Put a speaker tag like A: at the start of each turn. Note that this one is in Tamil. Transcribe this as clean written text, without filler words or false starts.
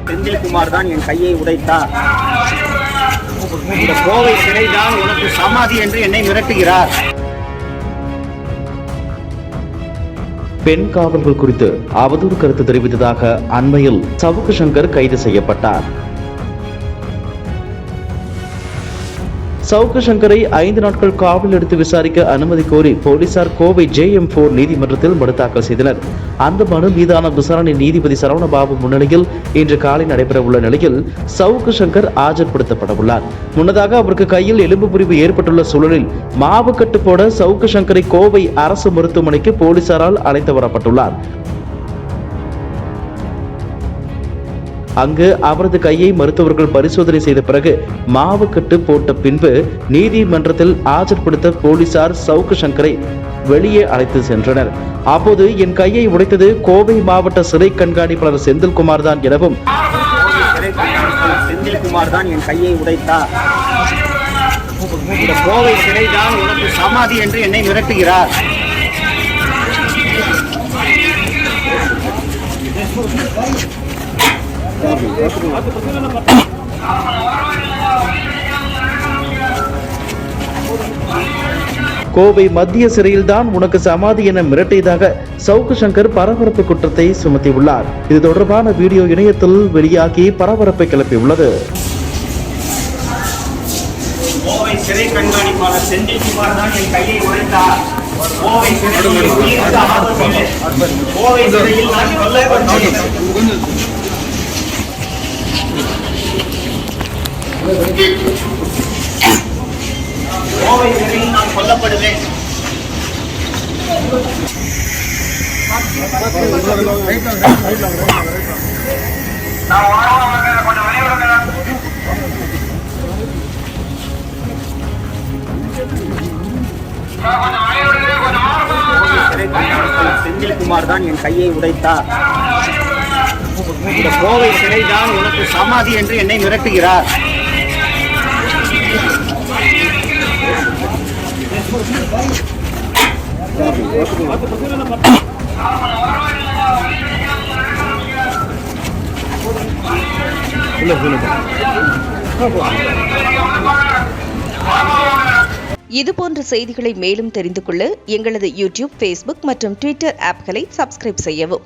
A: செந்தில்குமார் தான் என் கையை உடைத்தார். இந்த கோவை சிறைதான் உனக்கு சமாதி என்று என்னை மிரட்டுகிறார்.
B: பெண் காவலர்கள் குறித்து அவதூறு கருத்து தெரிவித்ததாக அண்மையில் சவுக்கு சங்கர் கைது செய்யப்பட்டார். சவுக்கு சங்கரை 5 நாட்கள் காவலில் எடுத்து விசாரிக்க அனுமதி கோரி போலீசார் கோவை JM4 நீதிமன்றத்தில் மனு தாக்கல் செய்தனர். அந்த மனு மீதான விசாரணை நீதிபதி சரவணபாபு முன்னிலையில் இன்று காலை நடைபெற உள்ள நிலையில் சவுக்கு சங்கர் ஆஜர்படுத்தப்பட உள்ளார். முன்னதாக அவருக்கு கையில் எலும்பு முறிவு ஏற்பட்டுள்ள சூழலில் மாவு கட்டு போட சவுக்கு சங்கரை கோவை அரசு மருத்துவமனைக்கு போலீசாரால் அழைத்து வரப்பட்டுள்ளார். அங்கு அவரது கையை மருத்துவர்கள் பரிசோதனை செய்த பிறகு மாவுக்கட்டு போட்ட பின்பு நீதிமன்றத்தில் ஆஜர்படுத்த போலீசார் சவுக்கு சங்கரை வெளியே அழைத்து சென்றனர். அப்போது என் கையை உடைத்தது கோவை மாவட்ட சிறை கண்காணிப்பாளர் செந்தில்குமார் தான் எனவும்
A: செந்தில்குமார் தான் என் கையை உடைத்தார். இந்த கோவை சிறைதான் உனக்கு சமாதி என்று என்னை மிரட்டுகிறார்.
B: கோவை மத்திய சிறையில்தான் உனக்கு சமாதி என மிரட்டியதாக சவுக்கு சங்கர் பரபரப்பு குற்றத்தை சுமத்தியுள்ளார். இது தொடர்பான வீடியோ இணையத்தில் வெளியாகி பரபரப்பை கிளப்பியுள்ளது.
A: கோவை சிறை கண்காணிப்பாளர் செந்தில்குமார் தான் என் கையை உடைத்தார். கோவை சிறையில் நான் கொல்லப்பட்டேன். கோவை சிறையில் நான் கொல்லப்படுவேன். செந்தில்குமார் தான் என் கையை உடைத்தார். இந்த கோவை சிறைதான் உனக்கு சமாதி என்று என்னை மிரட்டுகிறார்.
C: இதுபோன்ற செய்திகளை மேலும் தெரிந்து கொள்ள எங்களது YouTube, Facebook மற்றும் Twitter ஆப்களை சப்ஸ்கிரைப் செய்யவும்.